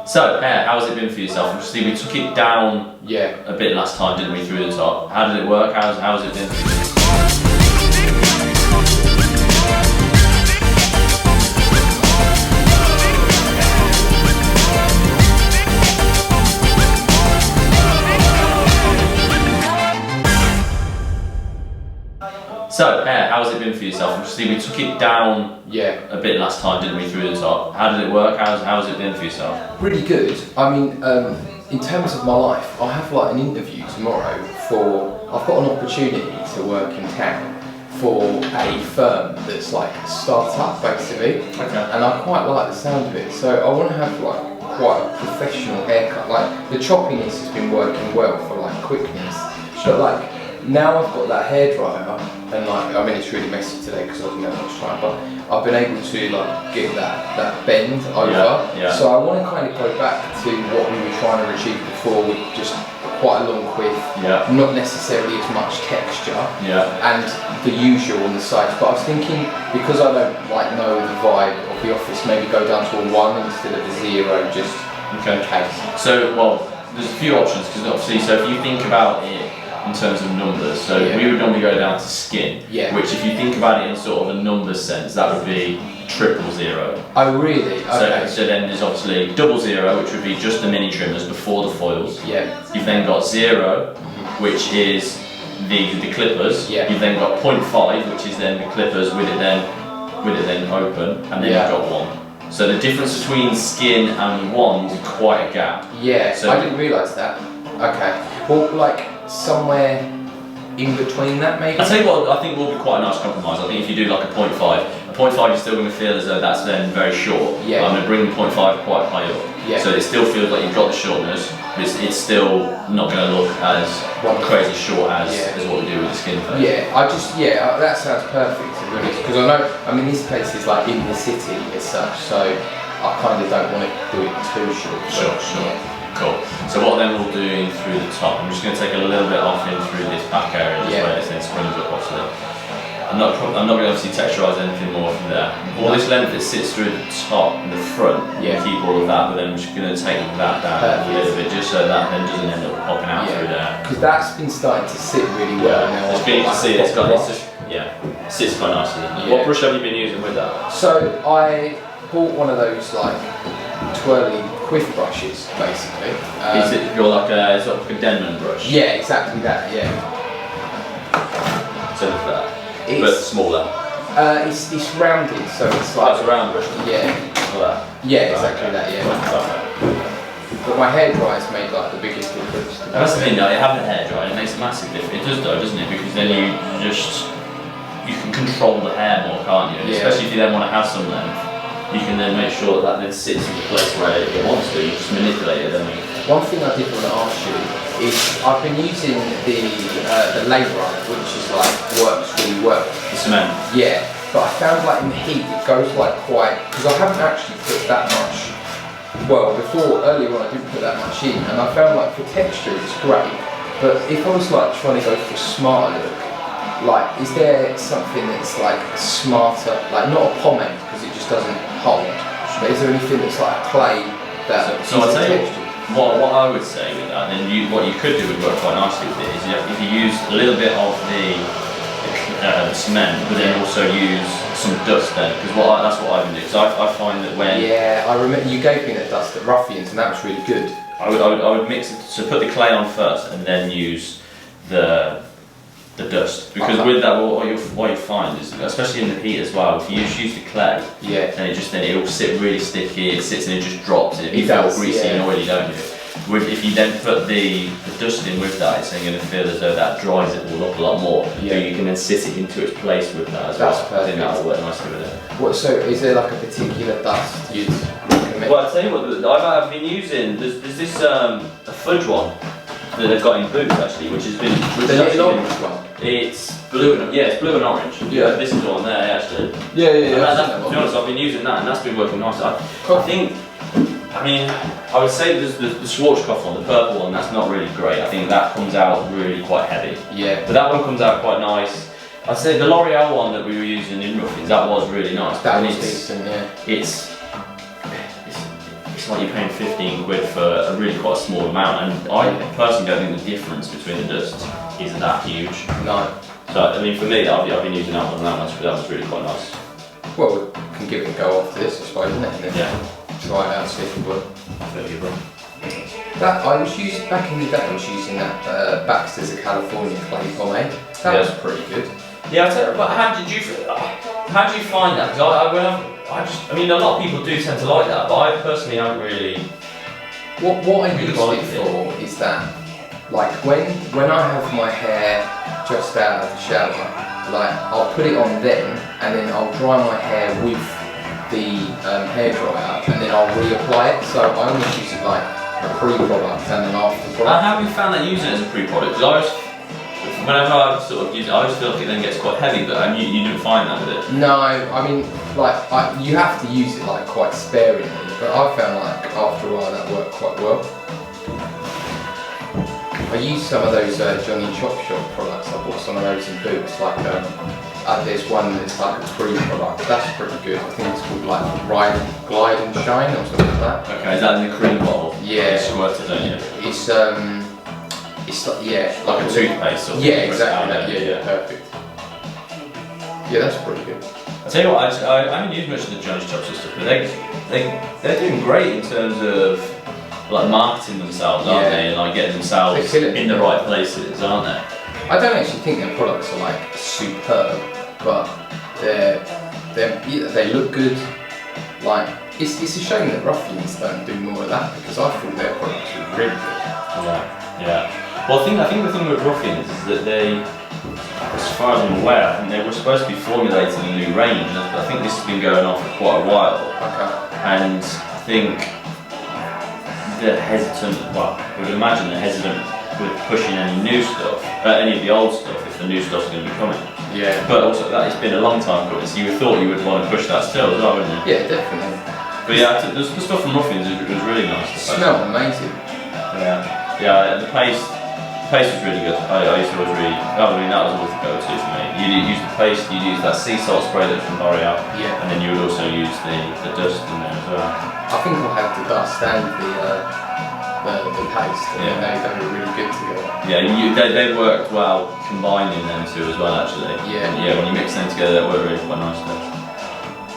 So, hair, how has it been for yourself? Obviously, we took it down a bit last time, didn't we, through the top? How did it work? How has it been for you? So, hair, how has it been for yourself? Obviously, we took it down a bit last time, didn't we, through the top? How did it work? How has it been for yourself? Really good. I mean, in terms of my life, I have like an interview tomorrow I've got an opportunity to work in town for a firm that's like a start-up basically. Okay. And I quite like the sound of it. So I want to have like quite a professional haircut. Like the choppiness has been working well for like quickness. But like, now I've got that hairdryer, and like, I mean it's really messy today because I didn't have much time, but I've been able to like get that bend over. So I want to kind of go back to what we were trying to achieve before, with just quite a long quiff, not necessarily as much texture, and the usual on the sides. But I was thinking, because I don't like know the vibe of the office, maybe go down to a 1 instead of a 0, just in case. So, well, there's a few options, because obviously, so if you think about it in terms of numbers, so we would normally go down to skin, which if you think about it in sort of a numbers sense, that would be 000. Oh really? Okay. So then there's obviously 00, which would be just the mini trimmers before the foils. You've then got 0, which is the clippers. You've then got 0.5, which is then the clippers with it then open, and then you've got 1. So the difference between skin and 1 is quite a gap. So I didn't realise that. Okay. Well, like somewhere in between that maybe? I'll tell you what, I think will be quite a nice compromise. I think if you do like a 0.5 you're still going to feel as though that's then very short. I'm going to bring the 0.5 quite high up. So it still feels like you've got the shortness, but it's still not going to look as crazy short as what we do with the skin phase. That sounds perfect to be honest, because I mean this place is like in the city as such, so I kind of don't want to do it too short. Sure. Cool. So what then we'll do through the top, I'm just going to take a little bit off in through this back area, this way this then springs up obviously. I'm not going to obviously texturise anything more from there. All this length that sits through the top and the front, keep all of that, but then I'm just going to take that down a little bit, just so that then doesn't end up popping out through there. Because that's been starting to sit really well now. It's been, you can see it's sits quite nicely. What brush have you been using with that? So I bought one of those like twirly quiff brushes, basically. Is it like a Denman brush? Yeah, exactly that. So look at that. But smaller. It's rounded, so it's like. It's a round brush. Yeah. Like that. Yeah, exactly that. But my hairdryer's made like the biggest difference. That's the thing though, having a hairdryer, it makes a massive difference. It does though, doesn't it? Because then you can control the hair more, can't you? Especially if you then want to have some length. You can then make sure that then sits in the place where it wants to. You just manipulate it, don't you? One thing I did want to ask you is I've been using the Layrite, which is like works really well. The cement. Yeah, but I found like in the heat it goes like quite, because I haven't actually put that much. Well, earlier on I didn't put that much in, and I found like for texture it's great. But if I was like trying to go for a smarter look, like is there something that's like smarter, like not a pomade because it just doesn't hold, but is there anything that's like a clay that so I'll tell you what I would say with that, then what you could do would work quite nicely with it, is if you use a little bit of the cement, but then also use some dust then, because that's what I've been doing, because I find that when... Yeah, I remember you gave me that dust at Ruffians and that was really good. I would mix it, so put the clay on first and then use the dust, because with that what you find is, especially in the heat as well, if you just use the clay, then it will sit really sticky, it sits and it just drops, you feel greasy and oily, don't you? If you then put the dust in with that, it's then going to feel as though that dries it all up a lot more, so you can then sit it into its place with that as well. That's perfect. I think that will work nicely with it. So is there like a particular dust you'd recommend? Well, I'll tell you what, I've been using, there's this a Fudge one that they've got in boots actually, which has been... It's blue and it's blue and orange. This is the one there actually. To be honest, I've been using that and that's been working nice. I would say there's the Schwarzkopf one, the purple one, that's not really great. I think that comes out really quite heavy. But that one comes out quite nice. I'd say the L'Oreal one that we were using in Ruffians, that was really nice. That was decent, It's it's like you're paying 15 quid for a really quite small amount, and I personally don't think the difference between the dusts is that huge. No. So I mean, for me, I've been using that one, and that was really quite nice. Well, we can give it a go after this, I suppose, isn't it? And yeah. Try it out, see if it works. That I was using back in the day. I was using that Baxters of California clay pomade. That was pretty good. Yeah, but how did you find that? Because I mean, a lot of people do tend to like that, but I personally haven't really. What I use it for is that, like when I have my hair just out of the shower, like I'll put it on then, and then I'll dry my hair with the hairdryer, and then I'll reapply it. So I almost use it like a pre-product and an after product. How have you found that using it as a pre-product? Because whenever I sort of use it, I always feel like it then gets quite heavy, but you didn't find that with it? No, I mean, like, you have to use it like quite sparingly, but I found like after a while that worked quite well. I use some of those Johnny Chop Shop products. I bought some of those in Boots, like there's one that's like a pre-product, that's pretty good. I think it's called like Glide and Shine or something like that. Okay, is that in the cream bottle? Yeah. You squirt it, don't you? It's like, yeah. Like a toothpaste or something. Yeah, exactly that, yeah, perfect. Yeah, that's pretty good. I'll tell you what, I haven't used much of the Johnny Chop stuff, but they're doing great in terms of like marketing themselves, aren't they? And like getting themselves in the right places, aren't they? I don't actually think their products are like superb, but they look good. Like it's a shame that Ruffians don't do more of that, because I thought their products were really good. Yeah. Well, I think the thing with Ruffians is that they, as far as I'm aware, I think they were supposed to be formulating a new range. I think this has been going on for quite a while. Okay. And I think they're hesitant. Well, I would imagine they're hesitant with pushing any new stuff, any of the old stuff, if the new stuff's going to be coming. Yeah. But also that it's been a long time coming, so you would thought you would want to push that still as well, wouldn't you? Yeah, definitely. But yeah, the stuff from Ruffians was really nice. It smelled amazing. Yeah, the paste was really good. I used to always really, I mean that was always the go-to for me. You'd use the paste, you'd use that sea salt spray that's from L'Oreal, and then you would also use the dust in there as well. I think I'll have the dust and the paste, and they were really good together. Yeah, they worked well combining them two as well actually. Yeah. And yeah, when you mix them together, they work really quite nicely.